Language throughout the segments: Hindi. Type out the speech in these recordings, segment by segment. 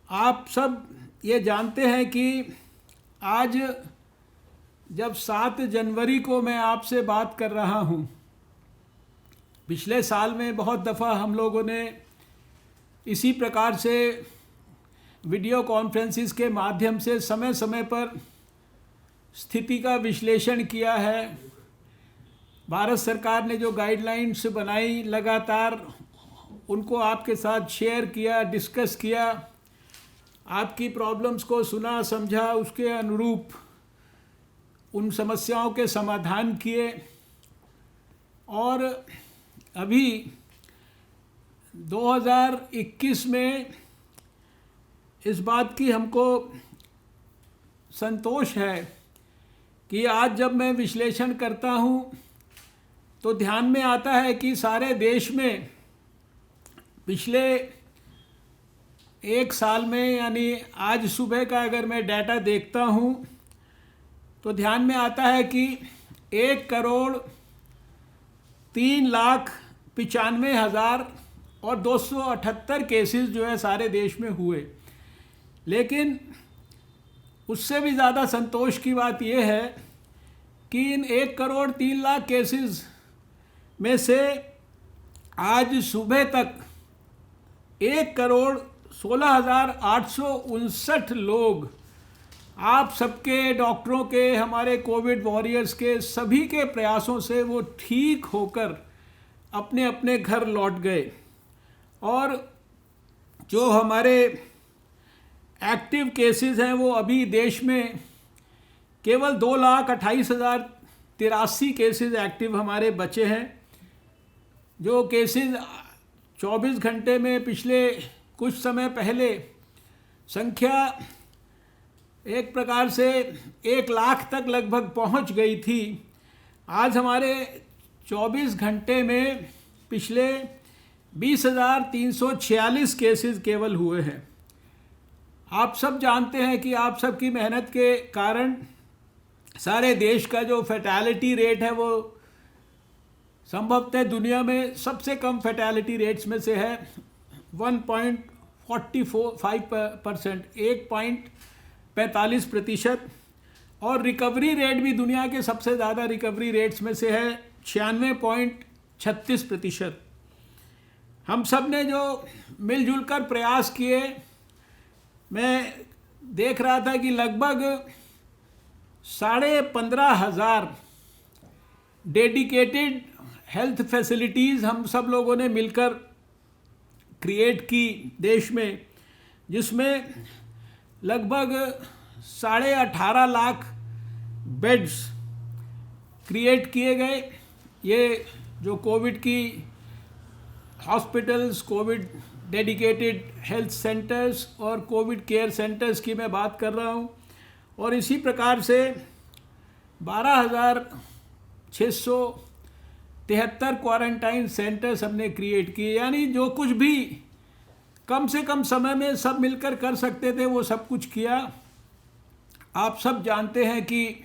आप सब ये जानते हैं कि आज जब 7 जनवरी को मैं आपसे बात कर रहा हूँ, पिछले साल में बहुत दफ़ा हम लोगों ने इसी प्रकार से वीडियो कॉन्फ्रेंसिस के माध्यम से समय समय पर स्थिति का विश्लेषण किया है। भारत सरकार ने जो गाइडलाइंस बनाई लगातार उनको आपके साथ शेयर किया, डिस्कस किया, आपकी प्रॉब्लम्स को सुना समझा, उसके अनुरूप उन समस्याओं के समाधान किए। और अभी 2021 में इस बात की हमको संतोष है कि आज जब मैं विश्लेषण करता हूँ तो ध्यान में आता है कि सारे देश में पिछले एक साल में, यानी आज सुबह का अगर मैं डाटा देखता हूँ तो ध्यान में आता है कि 1,03,95,278 केसेस जो है सारे देश में हुए। लेकिन उससे भी ज़्यादा संतोष की बात यह है कि इन 1,03,00,000 केसेस में से आज सुबह तक 1,16,859 लोग, आप सबके, डॉक्टरों के, हमारे कोविड वॉरियर्स के, सभी के प्रयासों से वो ठीक होकर अपने अपने घर लौट गए। और जो हमारे एक्टिव केसेस हैं वो अभी देश में केवल 2,28,083 केसेस एक्टिव हमारे बचे हैं। जो केसेस 24 घंटे में पिछले कुछ समय पहले संख्या एक प्रकार से 1 लाख तक लगभग पहुंच गई थी, आज हमारे 24 घंटे में पिछले 20,346 केसेस केवल हुए हैं। आप सब जानते हैं कि आप सबकी मेहनत के कारण सारे देश का जो फैटेलिटी रेट है वो संभवतः दुनिया में सबसे कम फैटेलिटी रेट्स में से है। 1.45%, 1.45%। और रिकवरी रेट भी दुनिया के सबसे ज़्यादा रिकवरी रेट्स में से है, 96.36%। हम सब ने जो मिलजुल कर प्रयास किए, मैं देख रहा था कि लगभग 15,500 डेडिकेटेड हेल्थ फैसिलिटीज़ हम सब लोगों ने मिलकर क्रिएट की देश में, जिसमें लगभग 18.5 लाख बेड्स क्रिएट किए गए। ये जो कोविड की hospitals, Covid dedicated health centres और कोविड केयर सेंटर्स की मैं बात कर रहा हूँ। और इसी प्रकार से 12,673 क्वारंटाइन सेंटर्स हमने क्रिएट किए। यानी जो कुछ भी कम से कम समय में सब मिलकर कर सकते थे वो सब कुछ किया। आप सब जानते हैं कि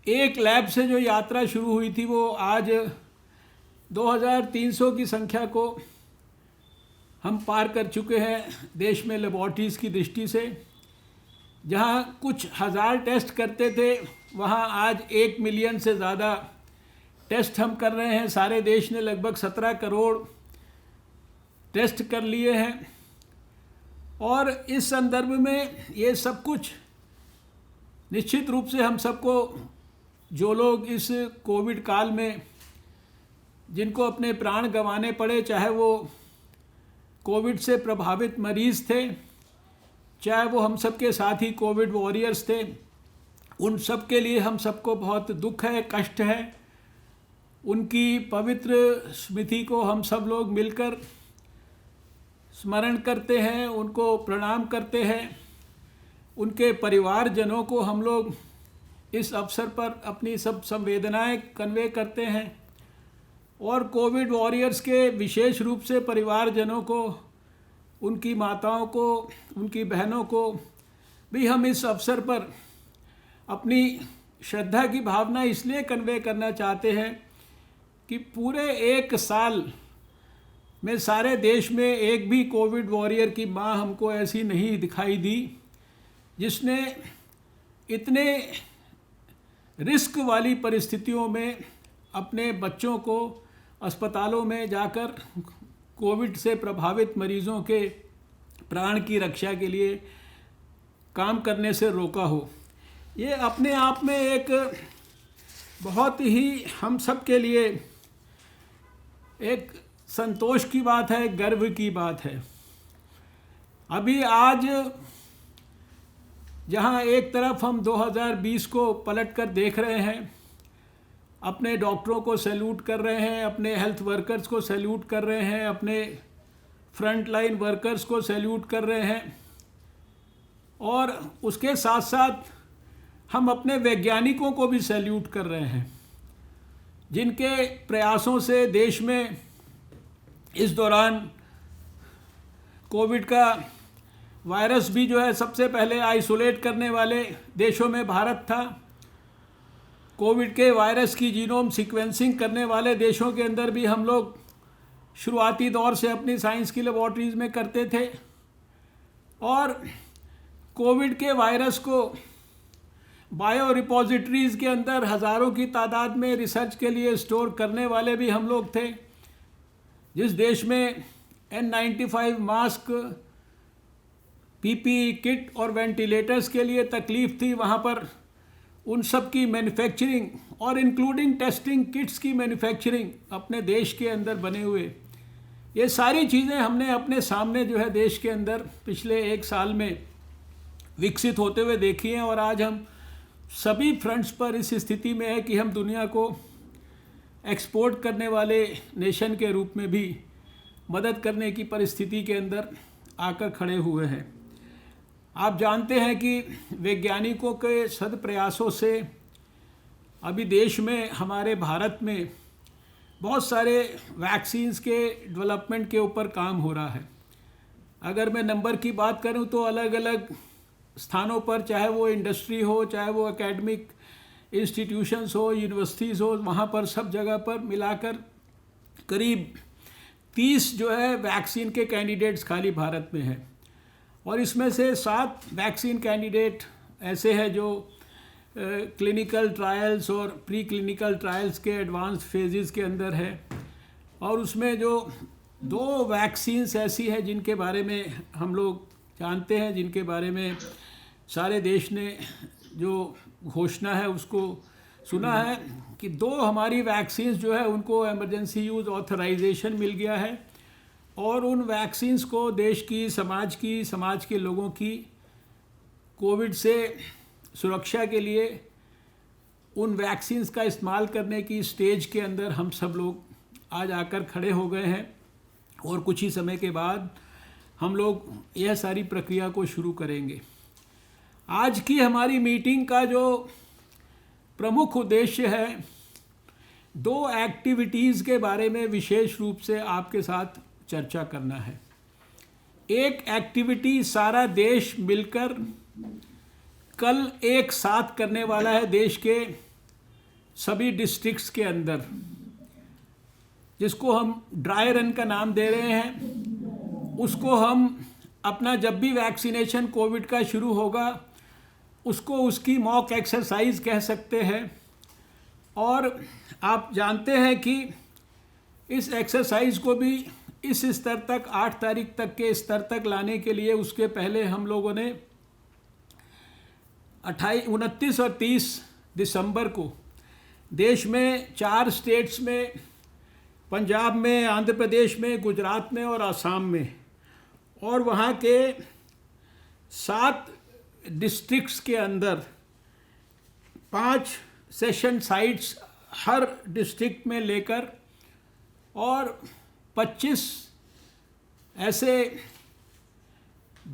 एक लैब से जो यात्रा शुरू हुई थी वो आज 2,300 की संख्या को हम पार कर चुके हैं देश में लेबॉरेटरीज़ की दृष्टि से। जहां कुछ हज़ार टेस्ट करते थे वहां आज 1 मिलियन से ज़्यादा टेस्ट हम कर रहे हैं। सारे देश ने लगभग 17 करोड़ टेस्ट कर लिए हैं। और इस संदर्भ में ये सब कुछ निश्चित रूप से हम सबको, जो लोग इस कोविड काल में जिनको अपने प्राण गंवाने पड़े, चाहे वो कोविड से प्रभावित मरीज़ थे, चाहे वो हम सब के साथ ही कोविड वॉरियर्स थे, उन सब के लिए हम सबको बहुत दुख है, कष्ट है। उनकी पवित्र स्मृति को हम सब लोग मिलकर स्मरण करते हैं, उनको प्रणाम करते हैं। उनके परिवारजनों को हम लोग इस अवसर पर अपनी सब संवेदनाएं कन्वे करते हैं। और कोविड वॉरियर्स के विशेष रूप से परिवारजनों को, उनकी माताओं को, उनकी बहनों को भी हम इस अवसर पर अपनी श्रद्धा की भावना इसलिए कन्वे करना चाहते हैं कि पूरे एक साल में सारे देश में एक भी कोविड वॉरियर की माँ हमको ऐसी नहीं दिखाई दी जिसने इतने रिस्क वाली परिस्थितियों में अपने बच्चों को अस्पतालों में जाकर कोविड से प्रभावित मरीजों के प्राण की रक्षा के लिए काम करने से रोका हो। ये अपने आप में एक बहुत ही हम सब के लिए एक संतोष की बात है, गर्व की बात है। अभी आज जहां एक तरफ हम 2020 को पलट कर देख रहे हैं, अपने डॉक्टरों को सैल्यूट कर रहे हैं, अपने हेल्थ वर्कर्स को सैल्यूट कर रहे हैं, अपने फ्रंट लाइन वर्कर्स को सैल्यूट कर रहे हैं, और उसके साथ साथ हम अपने वैज्ञानिकों को भी सैल्यूट कर रहे हैं जिनके प्रयासों से देश में इस दौरान कोविड का वायरस भी जो है सबसे पहले आइसोलेट करने वाले देशों में भारत था। कोविड के वायरस की जीनोम सीक्वेंसिंग करने वाले देशों के अंदर भी हम लोग शुरुआती दौर से अपनी साइंस की लेबॉर्ट्रीज़ में करते थे, और कोविड के वायरस को बायो रिपोजिटरीज़ के अंदर हज़ारों की तादाद में रिसर्च के लिए स्टोर करने वाले भी हम लोग थे। जिस देश में N95 मास्क, PPE किट और वेंटिलेटर्स के लिए तकलीफ़ थी, वहाँ पर उन सब की मैन्युफैक्चरिंग और इंक्लूडिंग टेस्टिंग किट्स की मैन्युफैक्चरिंग अपने देश के अंदर बने हुए, ये सारी चीज़ें हमने अपने सामने जो है देश के अंदर पिछले एक साल में विकसित होते हुए देखी हैं। और आज हम सभी फ्रंट्स पर इस स्थिति में है कि हम दुनिया को एक्सपोर्ट करने वाले नेशन के रूप में भी मदद करने की परिस्थिति के अंदर आकर खड़े हुए हैं। आप जानते हैं कि वैज्ञानिकों के सद प्रयासों से अभी देश में, हमारे भारत में बहुत सारे वैक्सीन्स के डेवलपमेंट के ऊपर काम हो रहा है। अगर मैं नंबर की बात करूं तो अलग अलग स्थानों पर, चाहे वो इंडस्ट्री हो, चाहे वो एकेडमिक इंस्टीट्यूशंस हो, यूनिवर्सिटीज़ हो, वहाँ पर सब जगह पर मिलाकर करीब 30 जो है वैक्सीन के कैंडिडेट्स खाली भारत में हैं। और इसमें से 7 वैक्सीन कैंडिडेट ऐसे हैं जो क्लिनिकल ट्रायल्स और प्री क्लिनिकल ट्रायल्स के एडवांस फेजेस के अंदर है, और उसमें जो 2 वैक्सीन्स ऐसी हैं जिनके बारे में हम लोग जानते हैं, जिनके बारे में सारे देश ने जो घोषणा है उसको सुना है कि 2 हमारी वैक्सीन्स जो है उनको इमरजेंसी यूज़ ऑथराइजेशन मिल गया है, और उन वैक्सीन्स को देश की, समाज के लोगों की कोविड से सुरक्षा के लिए उन वैक्सीन्स का इस्तेमाल करने की स्टेज के अंदर हम सब लोग आज आकर खड़े हो गए हैं। और कुछ ही समय के बाद हम लोग यह सारी प्रक्रिया को शुरू करेंगे। आज की हमारी मीटिंग का जो प्रमुख उद्देश्य है, 2 एक्टिविटीज़ के बारे में विशेष रूप से आपके साथ चर्चा करना है। एक एक्टिविटी सारा देश मिलकर कल एक साथ करने वाला है देश के सभी डिस्ट्रिक्ट्स के अंदर, जिसको हम ड्राई रन का नाम दे रहे हैं। उसको हम अपना जब भी वैक्सीनेशन कोविड का शुरू होगा उसको उसकी मॉक एक्सरसाइज कह सकते हैं। और आप जानते हैं कि इस एक्सरसाइज को भी इस स्तर तक, 8 तारीख तक के स्तर तक लाने के लिए उसके पहले हम लोगों ने 29 और 30 दिसंबर को देश में 4 स्टेट्स में, पंजाब में, आंध्र प्रदेश में, गुजरात में और आसाम में, और वहाँ के 7 डिस्ट्रिक्ट्स के अंदर 5 सेशन साइट्स हर डिस्ट्रिक्ट में लेकर और 25 ऐसे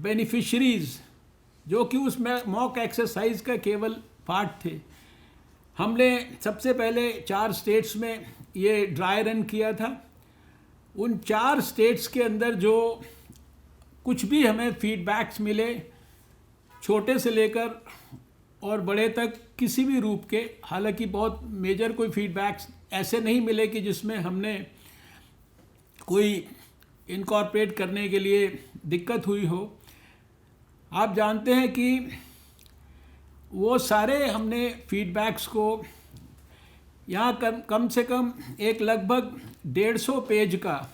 बेनिफिशरीज़ जो कि उसमें मॉक एक्सरसाइज का केवल पार्ट थे, हमने सबसे पहले 4 स्टेट्स में ये ड्राई रन किया था, उन 4 स्टेट्स के अंदर जो कुछ भी हमें फीडबैक्स मिले, छोटे से लेकर और बड़े तक किसी भी रूप के, हालांकि बहुत मेजर कोई फीडबैक्स ऐसे नहीं मिले कि जिसमें हमने कोई इनकॉर्पोरेट करने के लिए दिक्कत हुई हो। आप जानते हैं कि वो सारे हमने फीडबैक्स को यहाँ कम से कम एक लगभग 150 पेज का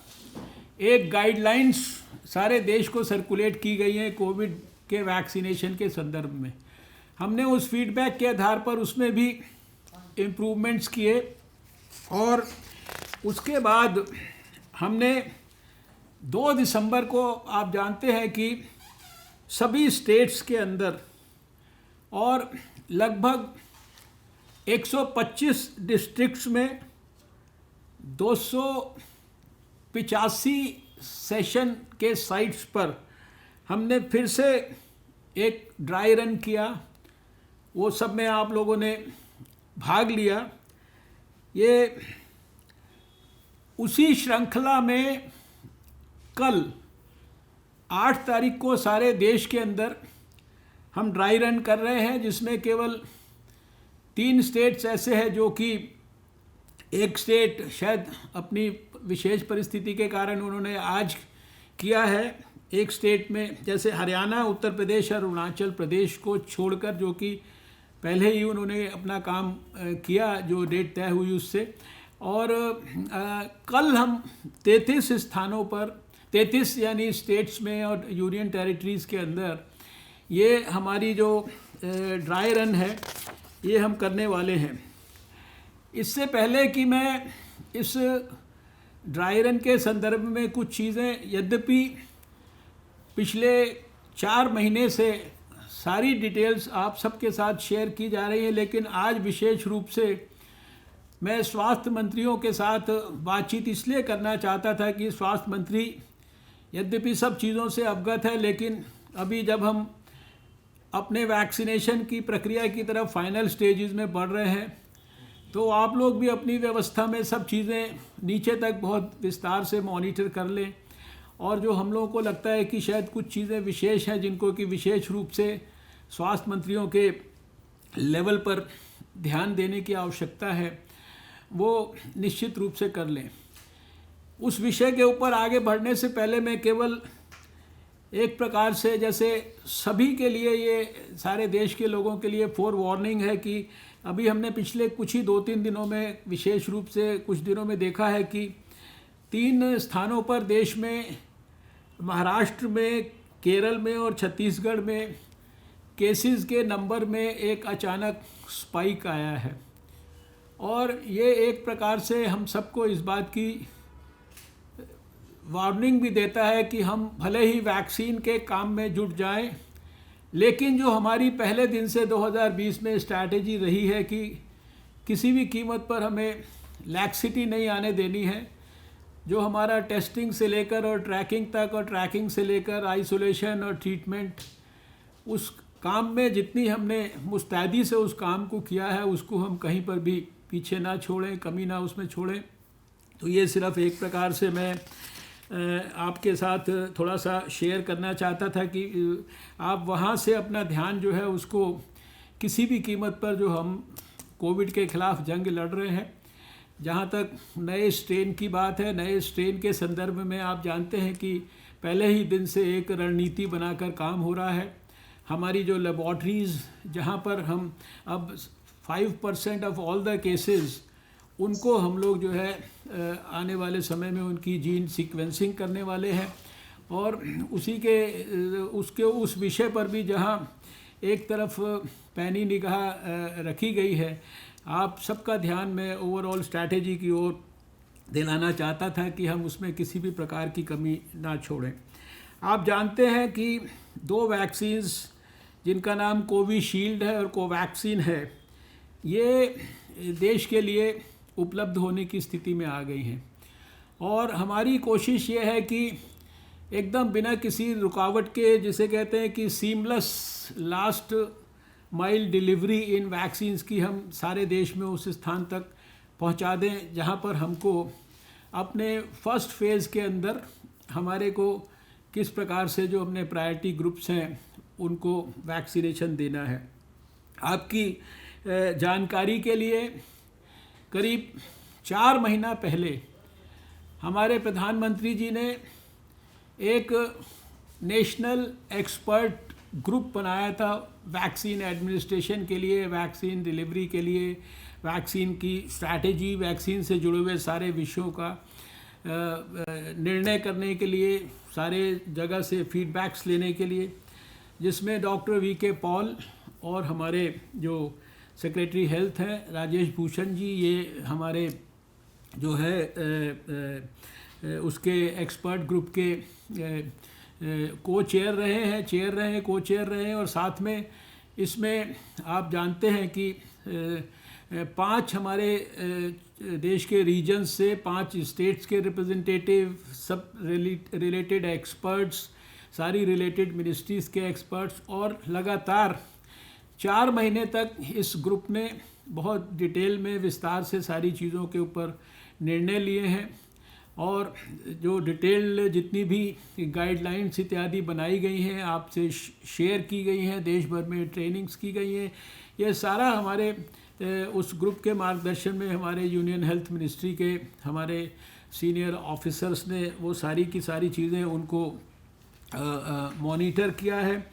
एक गाइडलाइंस सारे देश को सर्कुलेट की गई हैं कोविड के वैक्सीनेशन के संदर्भ में। हमने उस फीडबैक के आधार पर उसमें भी इम्प्रूवमेंट्स किए और उसके बाद हमने 2 दिसंबर को, आप जानते हैं कि सभी स्टेट्स के अंदर और लगभग 125 डिस्ट्रिक्ट्स में 285 सेशन के साइट्स पर हमने फिर से एक ड्राई रन किया। वो सब में आप लोगों ने भाग लिया। ये उसी श्रृंखला में कल 8 तारीख को सारे देश के अंदर हम ड्राई रन कर रहे हैं, जिसमें केवल 3 स्टेट्स ऐसे हैं जो कि एक स्टेट शायद अपनी विशेष परिस्थिति के कारण उन्होंने आज किया है, एक स्टेट में जैसे हरियाणा, उत्तर प्रदेश और अरुणाचल प्रदेश को छोड़कर, जो कि पहले ही उन्होंने अपना काम किया जो डेट तय हुई उससे। और कल हम 33 स्थानों पर, 33 यानी स्टेट्स में और यूनियन टेरिटरीज़ के अंदर ये हमारी जो ड्राई रन है ये हम करने वाले हैं। इससे पहले कि मैं इस ड्राई रन के संदर्भ में कुछ चीज़ें, यद्यपि पिछले 4 महीने से सारी डिटेल्स आप सबके साथ शेयर की जा रही हैं, लेकिन आज विशेष रूप से मैं स्वास्थ्य मंत्रियों के साथ बातचीत इसलिए करना चाहता था कि स्वास्थ्य मंत्री यद्यपि सब चीज़ों से अवगत है, लेकिन अभी जब हम अपने वैक्सीनेशन की प्रक्रिया की तरफ फाइनल स्टेजेस में बढ़ रहे हैं, तो आप लोग भी अपनी व्यवस्था में सब चीज़ें नीचे तक बहुत विस्तार से मॉनिटर कर लें। और जो हम लोगों को लगता है कि शायद कुछ चीज़ें विशेष हैं जिनको कि विशेष रूप से स्वास्थ्य मंत्रियों के लेवल पर ध्यान देने की आवश्यकता है, वो निश्चित रूप से कर लें। उस विषय के ऊपर आगे बढ़ने से पहले मैं केवल एक प्रकार से, जैसे सभी के लिए, ये सारे देश के लोगों के लिए फोर वार्निंग है कि अभी हमने पिछले कुछ ही 2-3 दिनों में, विशेष रूप से कुछ दिनों में देखा है कि 3 स्थानों पर देश में, महाराष्ट्र में, केरल में और छत्तीसगढ़ में केसेस के नंबर में एक अचानक स्पाइक आया है। और ये एक प्रकार से हम सबको इस बात की वार्निंग भी देता है कि हम भले ही वैक्सीन के काम में जुट जाएं, लेकिन जो हमारी पहले दिन से 2020 में स्ट्रैटेजी रही है कि किसी भी कीमत पर हमें लैक्सिटी नहीं आने देनी है। जो हमारा टेस्टिंग से लेकर और ट्रैकिंग तक, और ट्रैकिंग से लेकर आइसोलेशन और ट्रीटमेंट, उस काम में जितनी हमने मुस्तैदी से उस काम को किया है, उसको हम कहीं पर भी पीछे ना छोड़ें, कमी ना उसमें छोड़ें। तो ये सिर्फ एक प्रकार से मैं आपके साथ थोड़ा सा शेयर करना चाहता था कि आप वहाँ से अपना ध्यान जो है उसको, किसी भी कीमत पर जो हम कोविड के ख़िलाफ़ जंग लड़ रहे हैं, जहाँ तक नए स्ट्रेन की बात है, नए स्ट्रेन के संदर्भ में आप जानते हैं कि पहले ही दिन से एक रणनीति बनाकर काम हो रहा है। हमारी जो लेबॉर्ट्रीज़, जहाँ पर हम अब 5% ऑफ ऑल द केसेस, उनको हम लोग जो है आने वाले समय में उनकी जीन सीक्वेंसिंग करने वाले हैं। और उस विषय पर भी जहाँ एक तरफ पैनी निगाह रखी गई है, आप सबका ध्यान में ओवरऑल स्ट्रैटेजी की ओर दिलाना चाहता था कि हम उसमें किसी भी प्रकार की कमी ना छोड़ें। आप जानते हैं कि 2 वैक्सीन्स, जिनका नाम कोविशील्ड है और कोवैक्सीन है, ये देश के लिए उपलब्ध होने की स्थिति में आ गई हैं। और हमारी कोशिश ये है कि एकदम बिना किसी रुकावट के, जिसे कहते हैं कि सीमलेस लास्ट माइल डिलीवरी इन वैक्सीन्स की, हम सारे देश में उस स्थान तक पहुंचा दें, जहां पर हमको अपने फर्स्ट फेज़ के अंदर हमारे को किस प्रकार से जो अपने प्रायोरिटी ग्रुप्स हैं उनको वैक्सीनेशन देना है। आपकी जानकारी के लिए करीब 4 महीना पहले हमारे प्रधानमंत्री जी ने एक नेशनल एक्सपर्ट ग्रुप बनाया था वैक्सीन एडमिनिस्ट्रेशन के लिए, वैक्सीन डिलीवरी के लिए, वैक्सीन की स्ट्रैटेजी, वैक्सीन से जुड़े हुए सारे विषयों का निर्णय करने के लिए, सारे जगह से फीडबैक्स लेने के लिए, जिसमें डॉक्टर वी.के. पॉल और हमारे जो सेक्रेटरी हेल्थ हैं राजेश भूषण जी, ये हमारे जो है उसके एक्सपर्ट ग्रुप के को चेयर रहे हैं, को चेयर रहे हैं। और साथ में इसमें आप जानते हैं कि 5 हमारे देश के रीजन्स से 5 स्टेट्स के रिप्रेजेंटेटिव, सब रिलेटेड एक्सपर्ट्स, सारी रिलेटेड मिनिस्ट्रीज़ के एक्सपर्ट्स, और लगातार 4 महीने तक इस ग्रुप ने बहुत डिटेल में विस्तार से सारी चीज़ों के ऊपर निर्णय लिए हैं। और जो डिटेल जितनी भी गाइडलाइंस इत्यादि बनाई गई हैं, आपसे शेयर की गई हैं, देश भर में ट्रेनिंग्स की गई हैं, ये सारा हमारे उस ग्रुप के मार्गदर्शन में हमारे यूनियन हेल्थ मिनिस्ट्री के हमारे सीनियर ऑफिसर्स ने वो सारी की सारी चीज़ें उनको मॉनिटर किया है।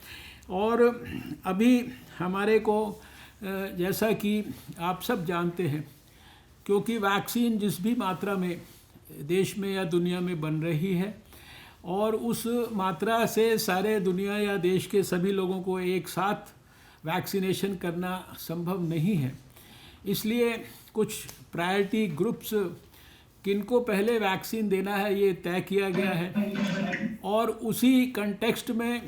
और अभी हमारे को जैसा कि आप सब जानते हैं, क्योंकि वैक्सीन जिस भी मात्रा में देश में या दुनिया में बन रही है और उस मात्रा से सारे दुनिया या देश के सभी लोगों को एक साथ वैक्सीनेशन करना संभव नहीं है, इसलिए कुछ प्रायोरिटी ग्रुप्स किनको पहले वैक्सीन देना है ये तय किया गया है। और उसी कंटेक्स्ट में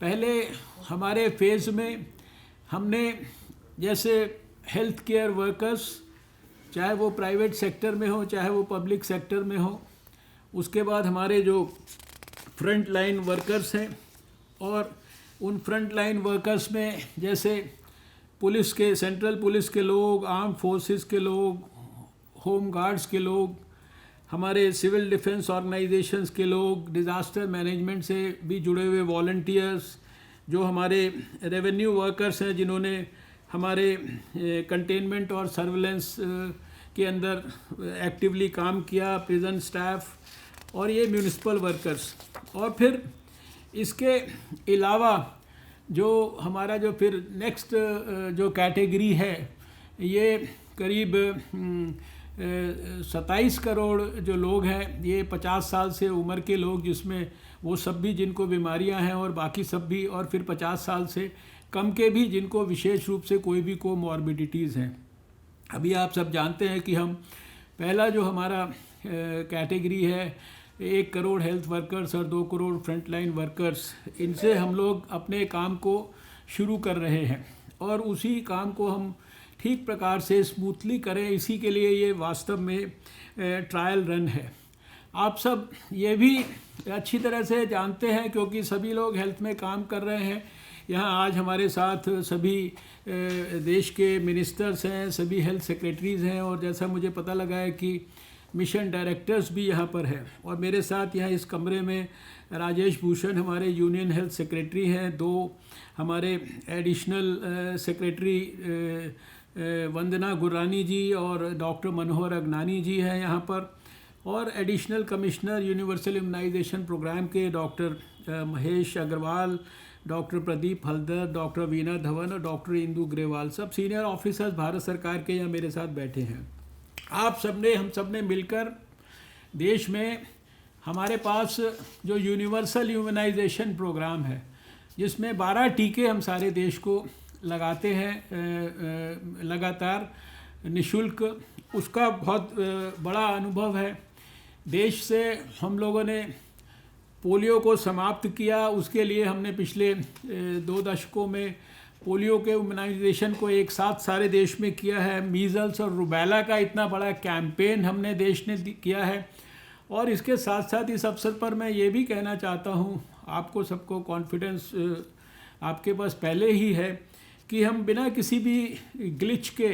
पहले हमारे फेज़ में हमने जैसे हेल्थ केयर वर्कर्स, चाहे वो प्राइवेट सेक्टर में हो चाहे वो पब्लिक सेक्टर में हो, उसके बाद हमारे जो फ्रंट लाइन वर्कर्स हैं, और उन फ्रंट लाइन वर्कर्स में जैसे पुलिस के, सेंट्रल पुलिस के लोग, आर्म फोर्सेस के लोग, होम गार्ड्स के लोग, हमारे सिविल डिफेंस ऑर्गेनाइजेशंस के लोग, डिज़ास्टर मैनेजमेंट से भी जुड़े हुए वॉलंटियर्स, जो हमारे रेवेन्यू वर्कर्स हैं जिन्होंने हमारे कंटेनमेंट और सर्विलेंस के अंदर एक्टिवली काम किया, प्रिजन स्टाफ, और ये म्यूनिसिपल वर्कर्स। और फिर इसके अलावा जो हमारा जो फिर नेक्स्ट जो कैटेगरी है, ये करीब 27 करोड़ जो लोग हैं, ये 50 साल से उम्र के लोग, जिसमें वो सब भी जिनको बीमारियां हैं और बाकी सब भी, और फिर 50 साल से कम के भी जिनको विशेष रूप से कोई भी कोमॉर्बिडिटीज़ हैं। अभी आप सब जानते हैं कि हम पहला जो हमारा कैटेगरी है 1 करोड़ हेल्थ वर्कर्स और 2 करोड़ फ्रंटलाइन वर्कर्स, इनसे हम लोग अपने काम को शुरू कर रहे हैं और उसी काम को हम ठीक प्रकार से स्मूथली करें, इसी के लिए ये वास्तव में ट्रायल रन है। आप सब ये भी अच्छी तरह से जानते हैं क्योंकि सभी लोग हेल्थ में काम कर रहे हैं। यहाँ आज हमारे साथ सभी देश के मिनिस्टर्स हैं, सभी हेल्थ सेक्रेटरीज़ हैं, और जैसा मुझे पता लगा है कि मिशन डायरेक्टर्स भी यहाँ पर हैं। और मेरे साथ यहाँ इस कमरे में राजेश भूषण हमारे यूनियन हेल्थ सेक्रेटरी हैं, 2 हमारे एडिशनल सेक्रेटरी वंदना गुर्रानी जी और डॉक्टर मनोहर अगनानी जी हैं यहाँ पर, और additional commissioner universal immunisation programme के doctor Mahesh Agrawal, doctor Pradeep Haldar, doctor Veena Dhawan और डॉक्टर इंदू ग्रेवाल, सब सीनियर ऑफिसर्स भारत सरकार के यहाँ मेरे साथ बैठे हैं। आप सबने, हम सब ने मिलकर देश में हमारे पास जो यूनिवर्सल इम्यूनाइजेशन प्रोग्राम है, जिसमें 12 टीके हम सारे देश को लगाते हैं लगातार निःशुल्क, उसका बहुत बड़ा अनुभव है। देश से हम लोगों ने पोलियो को समाप्त किया, उसके लिए हमने पिछले 2 दशकों में पोलियो के इम्यूनाइजेशन को एक साथ सारे देश में किया है। मीज़ल्स और रुबेला का इतना बड़ा कैंपेन हमने देश ने किया है। और इसके साथ साथ इस अवसर पर मैं ये भी कहना चाहता हूँ, आपको सबको कॉन्फिडेंस आपके पास पहले ही है कि हम बिना किसी भी ग्लिच के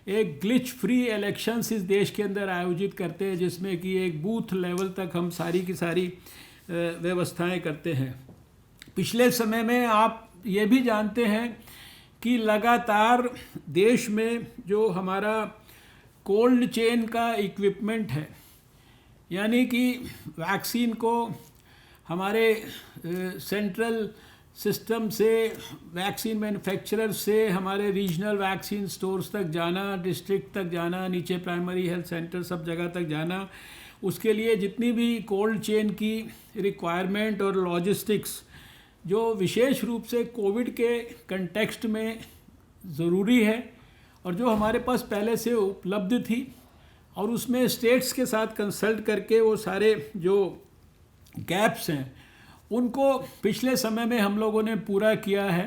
एक ग्लिच फ्री इलेक्शंस इस देश के अंदर आयोजित करते हैं, जिसमें कि एक बूथ लेवल तक हम सारी की सारी व्यवस्थाएं करते हैं। पिछले समय में आप ये भी जानते हैं कि लगातार देश में जो हमारा कोल्ड चेन का इक्विपमेंट है, यानी कि वैक्सीन को हमारे सेंट्रल सिस्टम से, वैक्सीन मैन्युफैक्चरर से हमारे रीजनल वैक्सीन स्टोर्स तक जाना, डिस्ट्रिक्ट तक जाना, नीचे प्राइमरी हेल्थ सेंटर सब जगह तक जाना, उसके लिए जितनी भी कोल्ड चेन की रिक्वायरमेंट और लॉजिस्टिक्स जो विशेष रूप से कोविड के कंटेक्स्ट में ज़रूरी है और जो हमारे पास पहले से उपलब्ध थी, और उसमें स्टेट्स के साथ कंसल्ट करके वो सारे जो गैप्स हैं उनको पिछले समय में हम लोगों ने पूरा किया है।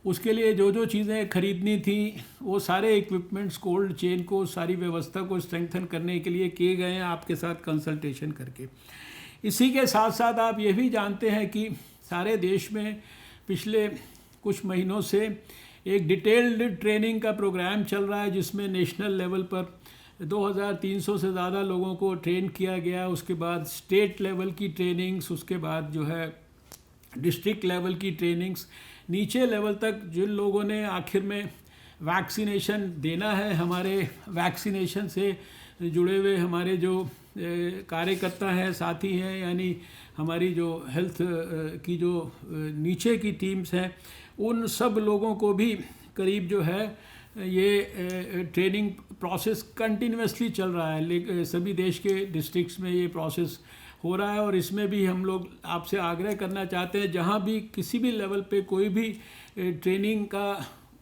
उसके लिए जो जो चीज़ें खरीदनी थी वो सारे इक्विपमेंट्स कोल्ड चेन को, सारी व्यवस्था को स्ट्रेंथन करने के लिए किए गए हैं आपके साथ कंसल्टेशन करके। इसी के साथ साथ आप ये भी जानते हैं कि सारे देश में पिछले कुछ महीनों से एक डिटेल्ड ट्रेनिंग का प्रोग्राम चल रहा है, जिसमें नेशनल लेवल पर 2300 से ज़्यादा लोगों को ट्रेन किया गया। उसके बाद स्टेट लेवल की ट्रेनिंग्स, उसके बाद जो है डिस्ट्रिक्ट लेवल की ट्रेनिंग्स, नीचे लेवल तक जिन लोगों ने आखिर में वैक्सीनेशन देना है, हमारे वैक्सीनेशन से जुड़े हुए हमारे जो कार्यकर्ता हैं, साथी हैं, यानी हमारी जो हेल्थ की जो नीचे की टीम्स हैं, उन सब लोगों को भी करीब जो है ये ट्रेनिंग प्रोसेस कंटिन्यूसली चल रहा है। लेकिन सभी देश के डिस्ट्रिक्ट्स में ये प्रोसेस हो रहा है, और इसमें भी हम लोग आपसे आग्रह करना चाहते हैं, जहाँ भी किसी भी लेवल पे कोई भी ट्रेनिंग का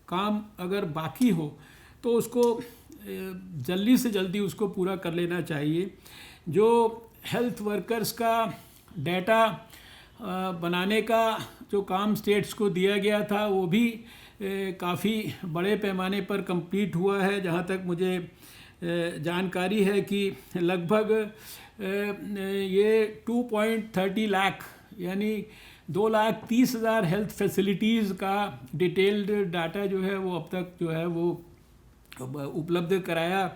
काम अगर बाकी हो तो उसको जल्दी से जल्दी उसको पूरा कर लेना चाहिए। जो हेल्थ वर्कर्स का डाटा बनाने का जो काम स्टेट्स को दिया गया था वो भी काफ़ी बड़े पैमाने पर कंप्लीट हुआ है। जहाँ तक मुझे जानकारी है कि लगभग ये 2.30 लाख यानी 2,30,000 हेल्थ फैसिलिटीज़ का डिटेल्ड डाटा जो है वो अब तक जो है वो उपलब्ध कराया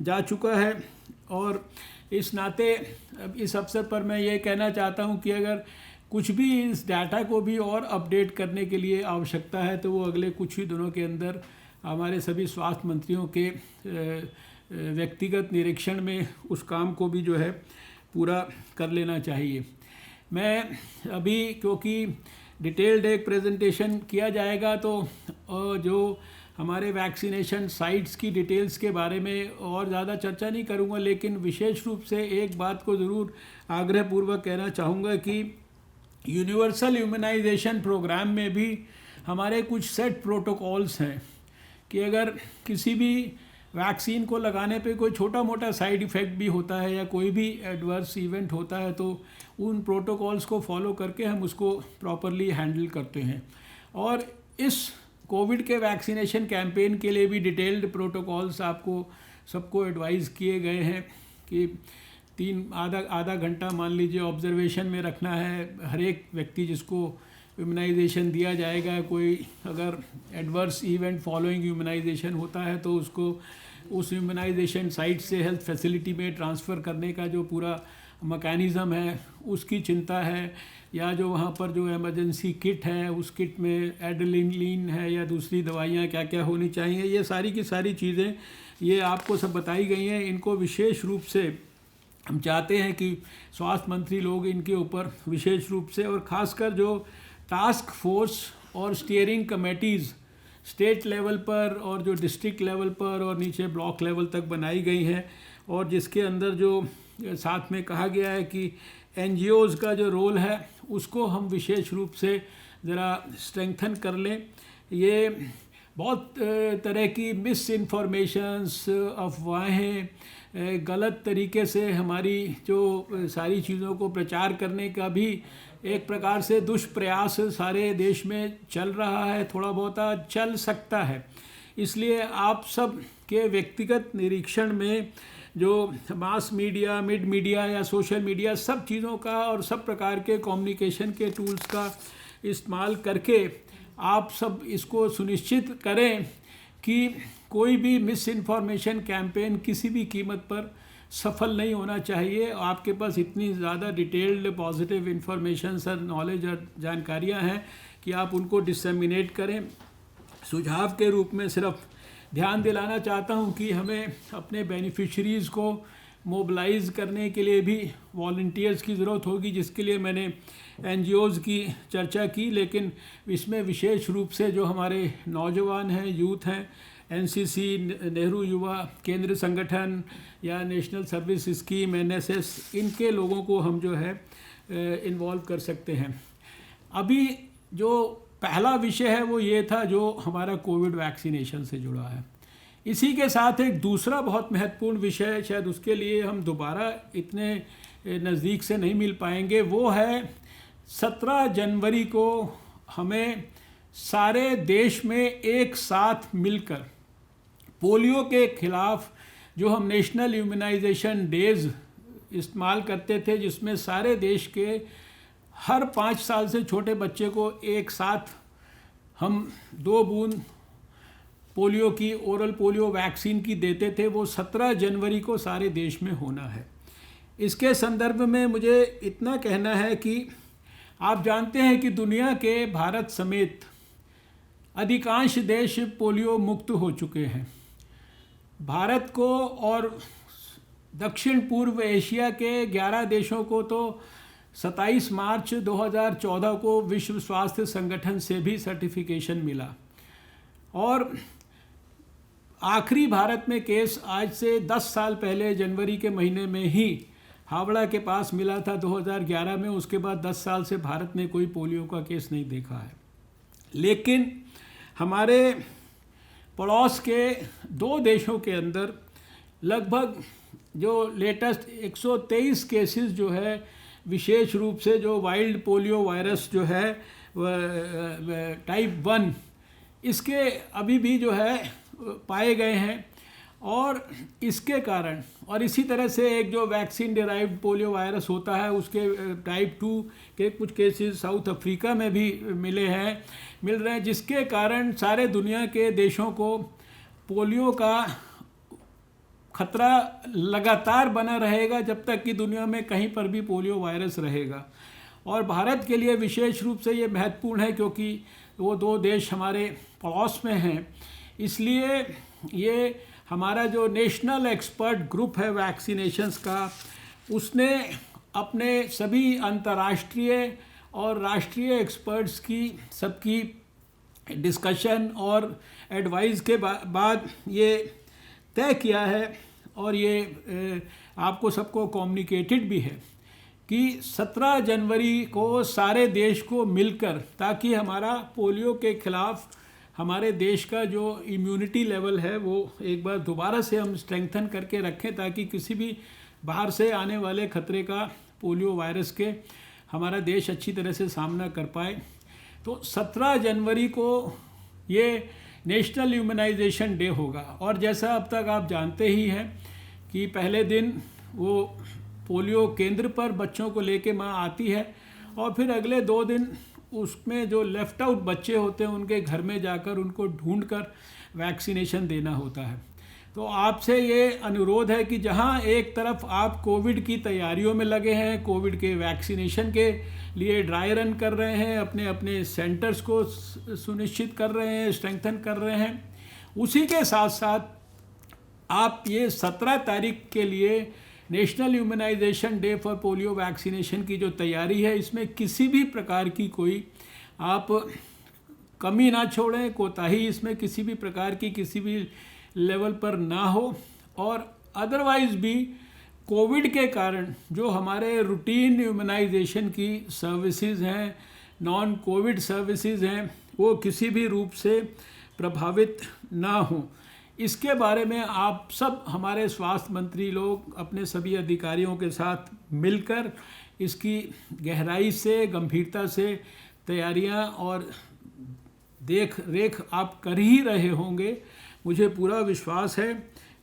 जा चुका है। और इस नाते इस अवसर पर मैं ये कहना चाहता हूँ कि अगर कुछ भी इस डाटा को भी और अपडेट करने के लिए आवश्यकता है तो वो अगले कुछ ही दिनों के अंदर हमारे सभी स्वास्थ्य मंत्रियों के व्यक्तिगत निरीक्षण में उस काम को भी जो है पूरा कर लेना चाहिए। मैं अभी क्योंकि डिटेल्ड एक प्रेजेंटेशन किया जाएगा तो जो हमारे वैक्सीनेशन साइट्स की डिटेल्स के बारे में और ज़्यादा चर्चा नहीं करूँगा, लेकिन विशेष रूप से एक बात को ज़रूर आग्रहपूर्वक कहना चाहूँगा कि यूनिवर्सल इम्यूनाइजेशन प्रोग्राम में भी हमारे कुछ सेट प्रोटोकॉल्स हैं कि अगर किसी भी वैक्सीन को लगाने पे कोई छोटा मोटा साइड इफ़ेक्ट भी होता है या कोई भी एडवर्स इवेंट होता है तो उन प्रोटोकॉल्स को फॉलो करके हम उसको प्रॉपरली हैंडल करते हैं। और इस कोविड के वैक्सीनेशन कैंपेन के लिए भी डिटेल्ड प्रोटोकॉल्स आपको सबको एडवाइज़ किए गए हैं कि आधा घंटा मान लीजिए ऑब्जर्वेशन में रखना है हर एक व्यक्ति जिसको इम्यूनाइजेशन दिया जाएगा। कोई अगर एडवर्स इवेंट फॉलोइंग इम्यूनाइजेशन होता है तो उसको उस इम्यूनाइजेशन साइट से हेल्थ फैसिलिटी में ट्रांसफ़र करने का जो पूरा मैकेनिज़्म है उसकी चिंता है, या जो वहाँ पर जो इमरजेंसी किट है उस किट में एड्रेनलिन है या दूसरी दवाइयाँ क्या क्या होनी चाहिए, ये सारी की सारी चीज़ें ये आपको सब बताई गई हैं। इनको विशेष रूप से हम चाहते हैं कि स्वास्थ्य मंत्री लोग इनके ऊपर विशेष रूप से और ख़ासकर जो टास्क फोर्स और स्टीयरिंग कमेटीज़ स्टेट लेवल पर और जो डिस्ट्रिक्ट लेवल पर और नीचे ब्लॉक लेवल तक बनाई गई हैं, और जिसके अंदर जो साथ में कहा गया है कि NGOs का जो रोल है उसको हम विशेष रूप से ज़रा स्ट्रेंथन कर लें। ये बहुत तरह की मिस इन्फॉर्मेशंस, अफवाहें, गलत तरीके से हमारी जो सारी चीज़ों को प्रचार करने का भी एक प्रकार से दुष्प्रयास सारे देश में चल रहा है, थोड़ा बहुत चल सकता है। इसलिए आप सब के व्यक्तिगत निरीक्षण में जो मास मीडिया, मिड मीडिया या सोशल मीडिया सब चीज़ों का और सब प्रकार के कम्युनिकेशन के टूल्स का इस्तेमाल करके आप सब इसको सुनिश्चित करें कि कोई भी मिस इन्फॉर्मेशन कैंपेन किसी भी कीमत पर सफल नहीं होना चाहिए। आपके पास इतनी ज़्यादा detailed positive information sir knowledge और जानकारियाँ हैं कि आप उनको डिसमिनेट करें। सुझाव के रूप में सिर्फ ध्यान दिलाना चाहता हूं कि हमें अपने बेनिफिशरीज़ को मोबिलाइज़ करने के लिए भी वॉलंटियर्स की ज़रूरत होगी, जिसके लिए मैंने NGOs की चर्चा की, लेकिन इसमें विशेष रूप से जो हमारे नौजवान हैं, यूथ हैं, NCC, नेहरू युवा केंद्र संगठन या नेशनल सर्विस स्कीम, NSS, इनके लोगों को हम जो है इन्वॉल्व कर सकते हैं। अभी जो पहला विषय है वो ये था जो हमारा कोविड वैक्सीनेशन से जुड़ा है। इसी के साथ एक दूसरा बहुत महत्वपूर्ण विषय, शायद उसके लिए हम दोबारा इतने नज़दीक से नहीं मिल पाएंगे, वो है 17 जनवरी को हमें सारे देश में एक साथ मिलकर पोलियो के ख़िलाफ़ जो हम नेशनल इम्यूनाइजेशन डेज़ इस्तेमाल करते थे, जिसमें सारे देश के हर 5 साल से छोटे बच्चे को एक साथ हम 2 बूंद पोलियो की, ओरल पोलियो वैक्सीन की देते थे, वो 17 जनवरी को सारे देश में होना है। इसके संदर्भ में मुझे इतना कहना है कि आप जानते हैं कि दुनिया के भारत समेत अधिकांश देश पोलियो मुक्त हो चुके हैं। भारत को और दक्षिण पूर्व एशिया के 11 देशों को तो 27 मार्च 2014 को विश्व स्वास्थ्य संगठन से भी सर्टिफिकेशन मिला, और आखिरी भारत में केस आज से 10 साल पहले जनवरी के महीने में ही हावड़ा के पास मिला था 2011 में। उसके बाद 10 साल से भारत ने कोई पोलियो का केस नहीं देखा है। लेकिन हमारे पड़ोस के 2 देशों के अंदर लगभग जो लेटेस्ट 123 केसेस जो है, विशेष रूप से जो वाइल्ड पोलियो वायरस जो है टाइप 1, इसके अभी भी जो है पाए गए हैं। और इसके कारण, और इसी तरह से एक जो वैक्सीन डिराइव्ड पोलियो वायरस होता है, उसके टाइप 2 के कुछ केसेस साउथ अफ्रीका में भी मिल रहे हैं, जिसके कारण सारे दुनिया के देशों को पोलियो का खतरा लगातार बना रहेगा जब तक कि दुनिया में कहीं पर भी पोलियो वायरस रहेगा। और भारत के लिए विशेष रूप से ये महत्वपूर्ण है क्योंकि वो 2 देश हमारे पड़ोस में हैं। इसलिए ये हमारा जो नेशनल एक्सपर्ट ग्रुप है वैक्सीनेशंस का, उसने अपने सभी अंतर्राष्ट्रीय और राष्ट्रीय एक्सपर्ट्स की सबकी डिस्कशन और एडवाइस के बाद ये तय किया है, और ये आपको सबको कम्युनिकेटेड भी है कि 17 जनवरी को सारे देश को मिलकर, ताकि हमारा पोलियो के ख़िलाफ़ हमारे देश का जो इम्यूनिटी लेवल है वो एक बार दोबारा से हम स्ट्रेंथन करके रखें, ताकि किसी भी बाहर से आने वाले ख़तरे का, पोलियो वायरस के, हमारा देश अच्छी तरह से सामना कर पाए। तो 17 जनवरी को ये नेशनल इम्यूनाइजेशन डे होगा। और जैसा अब तक आप जानते ही हैं कि पहले दिन वो पोलियो केंद्र पर बच्चों को लेके माँ आती है, और फिर अगले 2 दिन उसमें जो लेफ़्ट आउट बच्चे होते हैं उनके घर में जाकर उनको ढूंढकर वैक्सीनेशन देना होता है। तो आपसे ये अनुरोध है कि जहाँ एक तरफ आप कोविड की तैयारियों में लगे हैं, कोविड के वैक्सीनेशन के लिए ड्राई रन कर रहे हैं, अपने अपने सेंटर्स को सुनिश्चित कर रहे हैं, स्ट्रेंथन कर रहे हैं, उसी के साथ साथ आप ये 17 तारीख के लिए national immunisation day for polio vaccination की जो तैयारी है, इसमें किसी भी प्रकार की कोई आप कमी ना छोड़ें, कोताही इसमें किसी भी प्रकार की किसी भी लेवल पर ना हो। और अदरवाइज़ भी कोविड के कारण जो हमारे रूटीन इम्यूनाइजेशन की सर्विसेज हैं, नॉन कोविड सर्विसेज हैं, वो किसी भी रूप से प्रभावित ना हो, इसके बारे में आप सब हमारे स्वास्थ्य मंत्री लोग अपने सभी अधिकारियों के साथ मिलकर इसकी गहराई से, गंभीरता से तैयारियां और देख रेख आप कर ही रहे होंगे। मुझे पूरा विश्वास है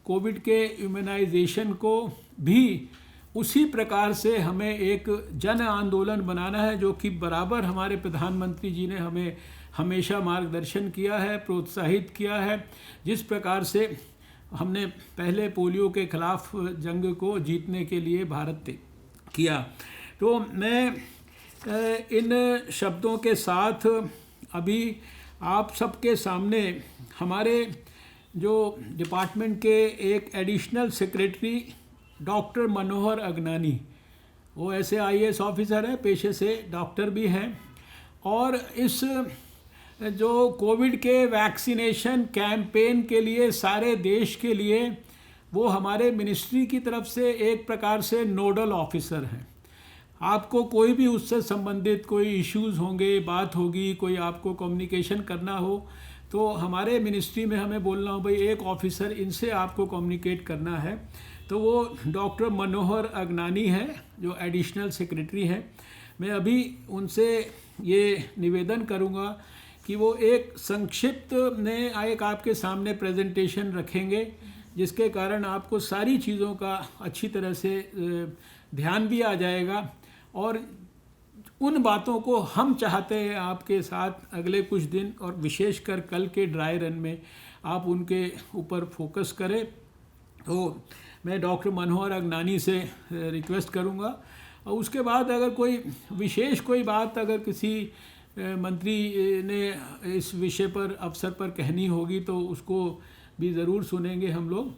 कोविड के इम्यूनाइजेशन को भी उसी प्रकार से हमें एक जन आंदोलन बनाना है, जो कि बराबर हमारे प्रधानमंत्री जी ने हमें हमेशा मार्गदर्शन किया है, प्रोत्साहित किया है। जिस प्रकार से हमने पहले पोलियो के खिलाफ जंग को जीतने के लिए भारत ने किया। तो मैं इन शब्दों के साथ अभी आप सबके सामने हमारे जो डिपार्टमेंट के एक additional secretary doctor Manohar Agnani, वो ऐसे आईएएस ऑफिसर है, पेशे से डॉक्टर भी हैं, और इस जो कोविड के वैक्सीनेशन कैंपेन के लिए सारे देश के लिए वो हमारे मिनिस्ट्री की तरफ से एक प्रकार से नोडल ऑफिसर हैं। आपको कोई भी उससे संबंधित कोई इश्यूज़ होंगे, बात होगी, कोई आपको कम्युनिकेशन करना हो, तो हमारे मिनिस्ट्री में हमें बोलना हो भाई एक ऑफिसर इनसे आपको कम्युनिकेट करना है, तो वो डॉक्टर मनोहर अगनानी हैं जो एडिशनल सेक्रेटरी हैं। मैं अभी उनसे ये निवेदन करूँगा कि वो एक संक्षिप्त में एक आपके सामने प्रेजेंटेशन रखेंगे, जिसके कारण आपको सारी चीज़ों का अच्छी तरह से ध्यान भी आ जाएगा, और उन बातों को हम चाहते हैं आपके साथ अगले कुछ दिन और विशेषकर कल के ड्राई रन में आप उनके ऊपर फोकस करें। तो मैं डॉक्टर मनोहर अगनानी से रिक्वेस्ट करूंगा, और उसके बाद अगर कोई विशेष कोई बात अगर किसी मंत्री ने इस विषय पर अवसर पर कहनी होगी तो उसको भी ज़रूर सुनेंगे हम लोग।